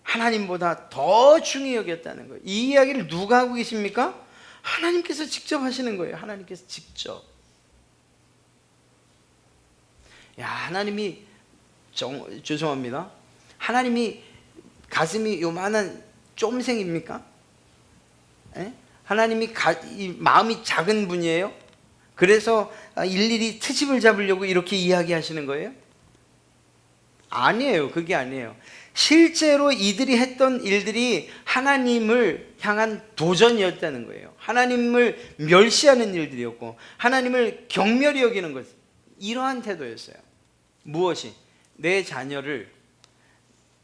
하나님보다 더 중히 여겼다는 거예요. 이 이야기를 누가 하고 계십니까? 하나님께서 직접 하시는 거예요. 하나님께서 직접. 야, 하나님이 죄송합니다. 하나님이 가슴이 요만한 쫌생입니까? 에? 하나님이 마음이 작은 분이에요? 그래서 일일이 트집을 잡으려고 이렇게 이야기하시는 거예요? 아니에요. 그게 아니에요. 실제로 이들이 했던 일들이 하나님을 향한 도전이었다는 거예요. 하나님을 멸시하는 일들이었고 하나님을 경멸히 여기는 것, 이러한 태도였어요. 무엇이? 내 자녀를,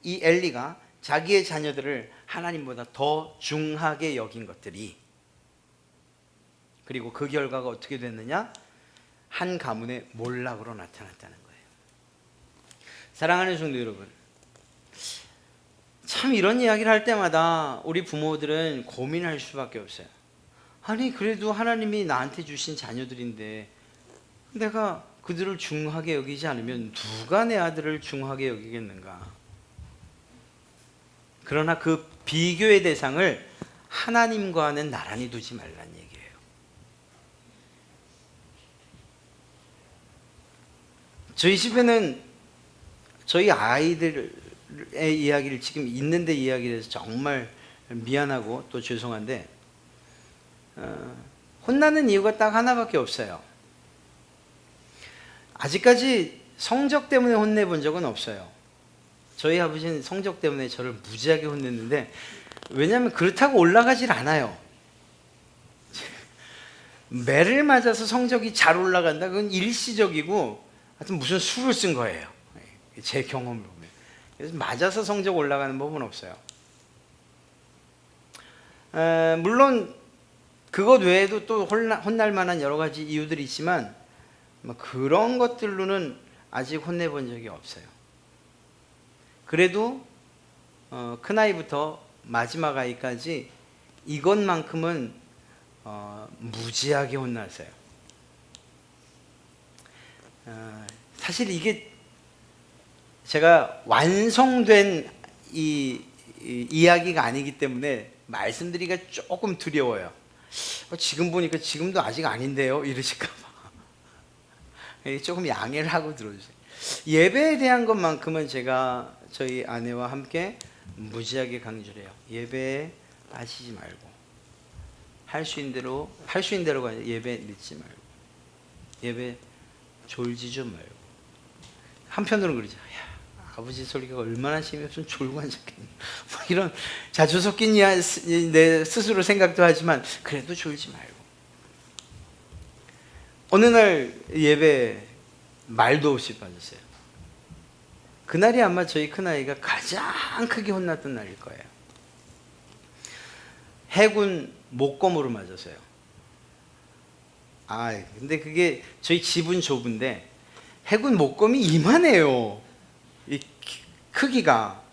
이 엘리가 자기의 자녀들을 하나님보다 더 중하게 여긴 것들이, 그리고 그 결과가 어떻게 됐느냐? 한 가문의 몰락으로 나타났다는 거예요. 사랑하는 성도 여러분, 참 이런 이야기를 할 때마다 우리 부모들은 고민할 수밖에 없어요. 아니, 그래도 하나님이 나한테 주신 자녀들인데 내가 그들을 중하게 여기지 않으면 누가 내 아들을 중하게 여기겠는가? 그러나 그 비교의 대상을 하나님과는 나란히 두지 말라는 얘기예요. 저희 집에는 저희 아이들의 이야기를 지금 있는데 이야기를 해서 정말 미안하고 또 죄송한데 혼나는 이유가 딱 하나밖에 없어요. 아직까지 성적 때문에 혼내본 적은 없어요. 저희 아버지는 성적 때문에 저를 무지하게 혼냈는데, 왜냐하면 그렇다고 올라가질 않아요. 매를 맞아서 성적이 잘 올라간다? 그건 일시적이고 하여튼 무슨 수를 쓴 거예요. 제 경험을 보면. 그래서 맞아서 성적 올라가는 법은 없어요. 물론 그것 외에도 또 혼날 만한 여러 가지 이유들이 있지만 그런 것들로는 아직 혼내본 적이 없어요. 그래도 큰아이부터 마지막 아이까지 이것만큼은 무지하게 혼났어요. 사실 이게 제가 완성된 이야기가 아니기 때문에 말씀드리기가 조금 두려워요. 지금 보니까 지금도 아직 아닌데요? 이러실까 봐. 조금 양해를 하고 들어주세요. 예배에 대한 것만큼은 제가 저희 아내와 함께 무지하게 강조를 해요. 예배에 빠지지 말고 할 수 있는 대로가 아니라 예배 늦지 말고 예배 졸지 좀 말고. 한편으로는 그러죠. 야, 아버지 소리가 얼마나 심했으면 졸고 앉았겠냐. 뭐 이런 자주 섞인 내 스스로 생각도 하지만 그래도 졸지 말고. 어느 날 예배 말도 없이 빠졌어요. 그날이 아마 저희 큰아이가 가장 크게 혼났던 날일 거예요. 해군 목검으로 맞았어요. 근데 그게 저희 집은 좁은데 해군 목검이 이만해요. 이 크기가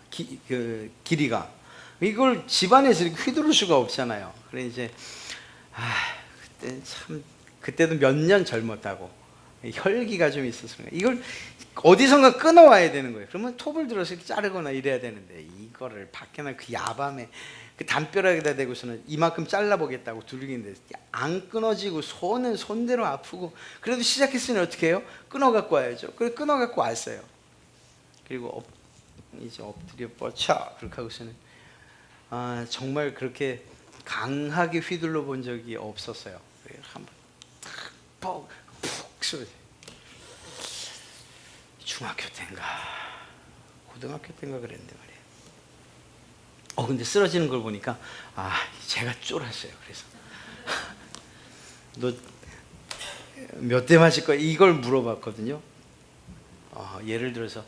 길이가 이걸 집안에서 이렇게 휘두를 수가 없잖아요. 그래 이제 그때 참 그때도 몇 년 젊었다고 혈기가 좀 있었어요. 이걸 어디선가 끊어와야 되는 거예요. 그러면 톱을 들어서 이렇게 자르거나 이래야 되는데 이거를 밖에나 그 야밤에 그 담벼락에다 대고서는 이만큼 잘라보겠다고 두르기인데 안 끊어지고 손은 손대로 아프고 그래도 시작했으니 어떻게 해요? 끊어갖고 와야죠. 그래 끊어갖고 왔어요. 그리고 이제 엎드려 뻗쳐 그렇게 하고서는 정말 그렇게 강하게 휘둘러 본 적이 없었어요. 한번 푹 쏘지. 중학교 때인가 고등학교 때인가 그랬는데 말이에요. 근데 쓰러지는 걸 보니까 제가 쫄았어요. 그래서 너 몇 대 맞을 거야? 이걸 물어봤거든요. 예를 들어서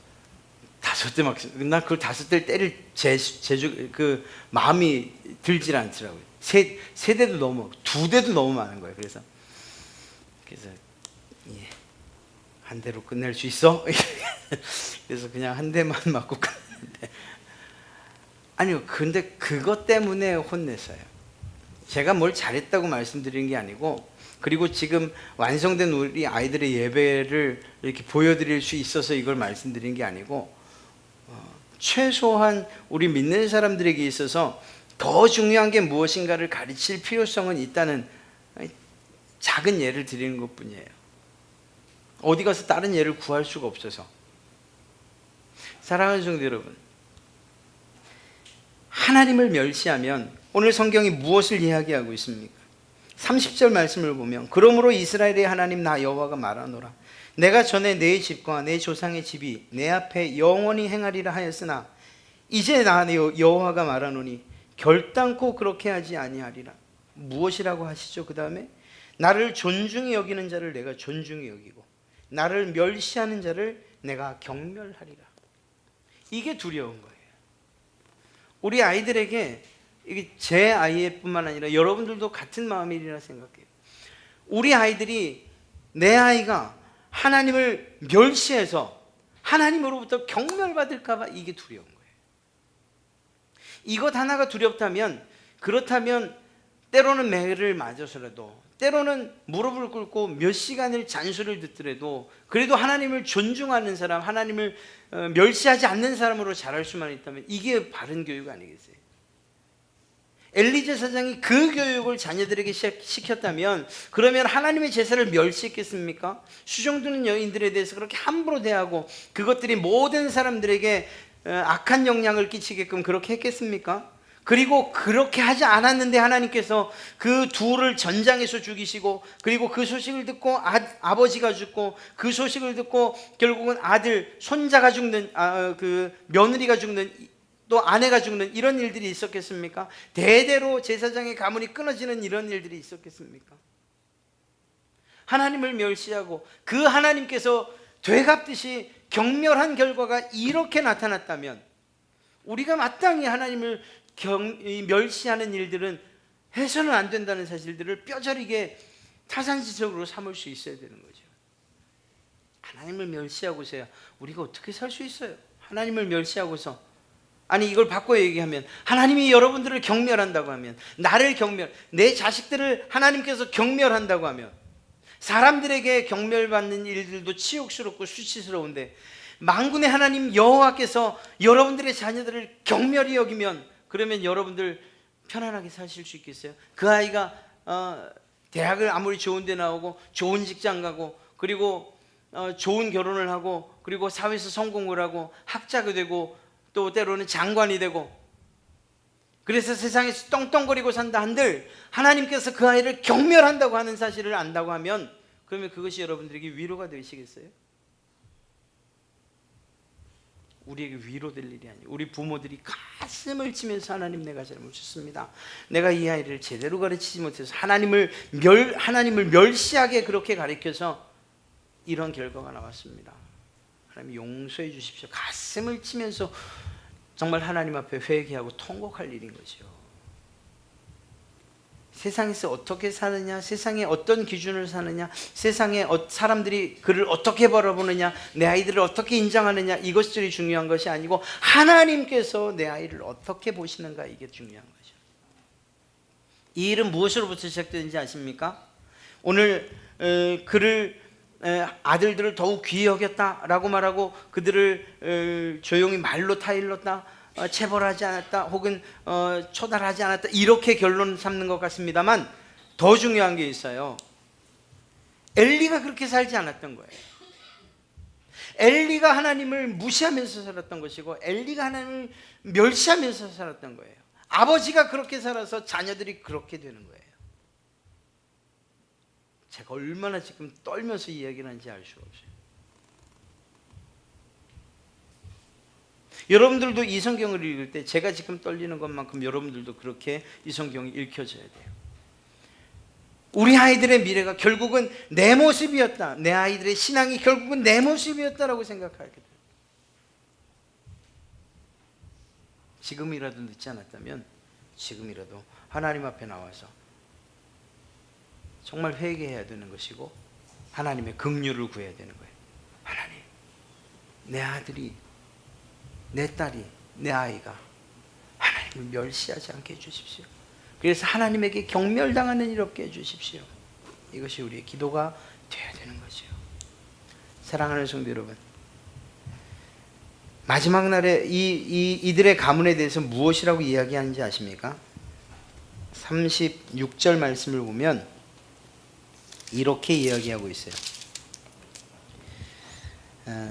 5대 막, 나 그걸 5대를 때릴 그 마음이 들질 않더라고요. 3대도 너무 2대도 너무 많은 거예요. 그래서 한 대로 끝낼 수 있어? 그래서 그냥 한 대만 맞고 끝냈는데 아니요. 근데 그것 때문에 혼냈어요. 제가 뭘 잘했다고 말씀드리는 게 아니고 그리고 지금 완성된 우리 아이들의 예배를 이렇게 보여드릴 수 있어서 이걸 말씀드린 게 아니고 최소한 우리 믿는 사람들에게 있어서 더 중요한 게 무엇인가를 가르칠 필요성은 있다는 작은 예를 드리는 것뿐이에요. 어디 가서 다른 예를 구할 수가 없어서. 사랑하는 성도 여러분, 하나님을 멸시하면 오늘 성경이 무엇을 이야기하고 있습니까? 30절 말씀을 보면 그러므로 이스라엘의 하나님 나 여호와가 말하노라 내가 전에 내 집과 내 조상의 집이 내 앞에 영원히 행하리라 하였으나 이제 나 여호와가 말하노니 결단코 그렇게 하지 아니하리라. 무엇이라고 하시죠? 그 다음에 나를 존중히 여기는 자를 내가 존중히 여기고 나를 멸시하는 자를 내가 경멸하리라. 이게 두려운 거예요. 우리 아이들에게 이게 제 아이뿐만 아니라 여러분들도 같은 마음이라 생각해요. 우리 아이들이 내 아이가 하나님을 멸시해서 하나님으로부터 경멸받을까 봐 이게 두려운 거예요. 이것 하나가 두렵다면 그렇다면 때로는 매를 맞아서라도 때로는 무릎을 꿇고 몇 시간을 잔소리를 듣더라도 그래도 하나님을 존중하는 사람, 하나님을 멸시하지 않는 사람으로 자랄 수만 있다면 이게 바른 교육 아니겠어요? 엘리 제사장이 그 교육을 자녀들에게 시켰다면 그러면 하나님의 제사를 멸시했겠습니까? 수종드는 여인들에 대해서 그렇게 함부로 대하고 그것들이 모든 사람들에게 악한 영향을 끼치게끔 그렇게 했겠습니까? 그리고 그렇게 하지 않았는데 하나님께서 그 둘을 전장에서 죽이시고 그리고 그 소식을 듣고 아버지가 죽고 그 소식을 듣고 결국은 아들, 손자가 죽는 그 며느리가 죽는 또 아내가 죽는 이런 일들이 있었겠습니까? 대대로 제사장의 가문이 끊어지는 이런 일들이 있었겠습니까? 하나님을 멸시하고 그 하나님께서 되갚듯이 경멸한 결과가 이렇게 나타났다면 우리가 마땅히 하나님을 멸시하는 일들은 해서는 안 된다는 사실들을 뼈저리게 타산지적으로 삼을 수 있어야 되는 거죠. 하나님을 멸시하고서야 우리가 어떻게 살 수 있어요? 하나님을 멸시하고서 아니 이걸 바꿔 얘기하면 하나님이 여러분들을 경멸한다고 하면 나를 내 자식들을 하나님께서 경멸한다고 하면 사람들에게 경멸받는 일들도 치욕스럽고 수치스러운데 만군의 하나님 여호와께서 여러분들의 자녀들을 경멸히 여기면 그러면 여러분들 편안하게 사실 수 있겠어요? 그 아이가 대학을 아무리 좋은 데 나오고 좋은 직장 가고 그리고 좋은 결혼을 하고 그리고 사회에서 성공을 하고 학자가 되고 또 때로는 장관이 되고 그래서 세상에서 떵떵거리고 산다 한들 하나님께서 그 아이를 경멸한다고 하는 사실을 안다고 하면 그러면 그것이 여러분들에게 위로가 되시겠어요? 우리에게 위로될 일이 아니에요. 우리 부모들이 가슴을 치면서 하나님 내가 잘못했습니다. 내가 이 아이를 제대로 가르치지 못해서 하나님을 멸시하게 그렇게 가르쳐서 이런 결과가 나왔습니다. 하나님 용서해 주십시오. 가슴을 치면서 정말 하나님 앞에 회개하고 통곡할 일인 거죠. 세상에서 어떻게 사느냐, 세상에 어떤 기준을 사느냐, 세상에 사람들이 그를 어떻게 바라보느냐, 내 아이들을 어떻게 인정하느냐, 이것들이 중요한 것이 아니고 하나님께서 내 아이를 어떻게 보시는가, 이게 중요한 거죠. 이 일은 무엇으로부터 시작되는지 아십니까? 오늘 그를 아들들을 더욱 귀히 여겼다라고 말하고 그들을 조용히 말로 타일렀다, 체벌하지 않았다, 혹은 처단하지 않았다, 이렇게 결론을 삼는 것 같습니다만 더 중요한 게 있어요. 엘리가 그렇게 살지 않았던 거예요. 엘리가 하나님을 무시하면서 살았던 것이고 엘리가 하나님을 멸시하면서 살았던 거예요. 아버지가 그렇게 살아서 자녀들이 그렇게 되는 거예요. 제가 얼마나 지금 떨면서 이야기를 하는지 알 수가 없어요. 여러분들도 이 성경을 읽을 때 제가 지금 떨리는 것만큼 여러분들도 그렇게 이 성경이 읽혀져야 돼요. 우리 아이들의 미래가 결국은 내 모습이었다, 내 아이들의 신앙이 결국은 내 모습이었다라고 생각하게 돼요. 지금이라도 늦지 않았다면 지금이라도 하나님 앞에 나와서 정말 회개해야 되는 것이고 하나님의 긍휼을 구해야 되는 거예요. 하나님, 내 아들이, 내 딸이, 내 아이가 하나님을 멸시하지 않게 해주십시오. 그래서 하나님에게 경멸당하는 일 없게 해주십시오. 이것이 우리의 기도가 되어야 되는 거죠. 사랑하는 성도 여러분, 마지막 날에 이들의 가문에 대해서 무엇이라고 이야기하는지 아십니까? 36절 말씀을 보면 이렇게 이야기하고 있어요.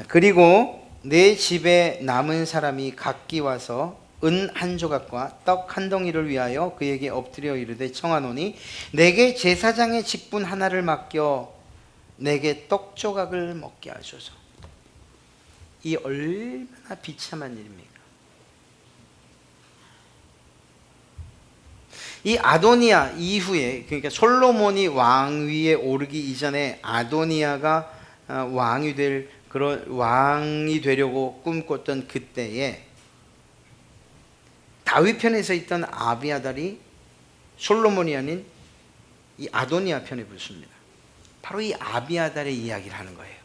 그리고 내 집에 남은 사람이 각기 와서 은 한 조각과 떡 한 덩이를 위하여 그에게 엎드려 이르되 청하노니 내게 제사장의 직분 하나를 맡겨 내게 떡 조각을 먹게 하소서. 이 얼마나 비참한 일입니까? 이 아도니아 이후에, 그러니까 솔로몬이 왕위에 오르기 이전에 아도니아가 왕이 되려고 꿈꿨던 그때에 다윗 편에서 있던 아비아달이 솔로몬이 아닌 이 아도니아 편에 붙습니다. 바로 이 아비아달의 이야기를 하는 거예요.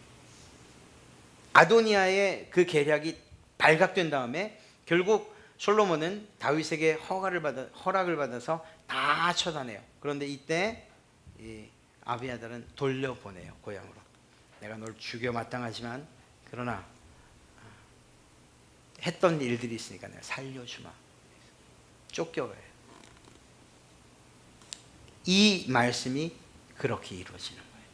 아도니아의 그 계략이 발각된 다음에 결국 솔로몬은 다윗에게 허락을 받아서 다 처단해요. 그런데 이때 이 아비아달은 돌려보내요, 고향으로. 내가 널 죽여 마땅하지만 그러나 했던 일들이 있으니까 내가 살려주마. 쫓겨가요. 이 말씀이 그렇게 이루어지는 거예요.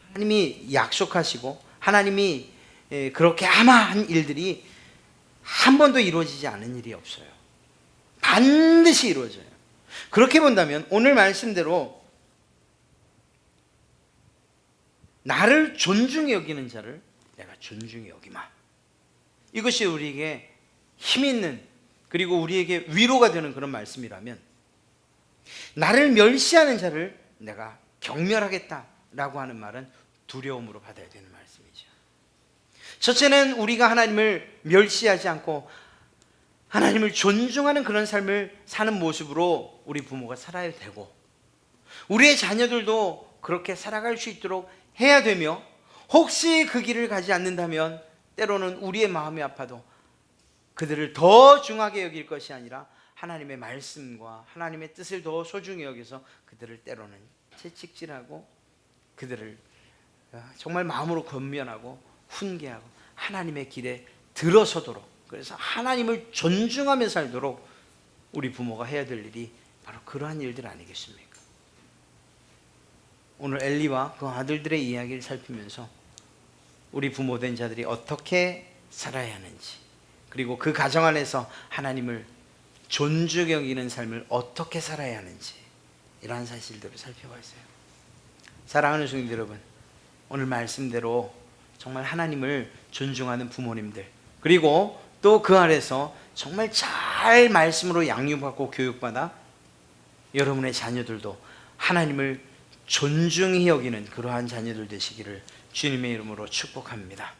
하나님이 약속하시고 하나님이 그렇게 아마 한 일들이 한 번도 이루어지지 않은 일이 없어요. 반드시 이루어져요. 그렇게 본다면 오늘 말씀대로 나를 존중히 여기는 자를 내가 존중히 여기마. 이것이 우리에게 힘 있는, 그리고 우리에게 위로가 되는 그런 말씀이라면, 나를 멸시하는 자를 내가 경멸하겠다라고 하는 말은 두려움으로 받아야 되는 말씀이죠. 첫째는 우리가 하나님을 멸시하지 않고 하나님을 존중하는 그런 삶을 사는 모습으로 우리 부모가 살아야 되고, 우리의 자녀들도 그렇게 살아갈 수 있도록 해야 되며, 혹시 그 길을 가지 않는다면 때로는 우리의 마음이 아파도 그들을 더 중하게 여길 것이 아니라 하나님의 말씀과 하나님의 뜻을 더 소중히 여겨서 그들을 때로는 채찍질하고 그들을 정말 마음으로 권면하고 훈계하고 하나님의 길에 들어서도록, 그래서 하나님을 존중하며 살도록 우리 부모가 해야 될 일이 바로 그러한 일들 아니겠습니까? 오늘 엘리와 그 아들들의 이야기를 살피면서 우리 부모된 자들이 어떻게 살아야 하는지, 그리고 그 가정 안에서 하나님을 존중히 여기는 삶을 어떻게 살아야 하는지, 이러한 사실들을 살펴봤어요. 사랑하는 성도 여러분, 오늘 말씀대로 정말 하나님을 존중하는 부모님들, 그리고 또 그 아래서 정말 잘 말씀으로 양육받고 교육받아 여러분의 자녀들도 하나님을 존중히 여기는 그러한 자녀들 되시기를 주님의 이름으로 축복합니다.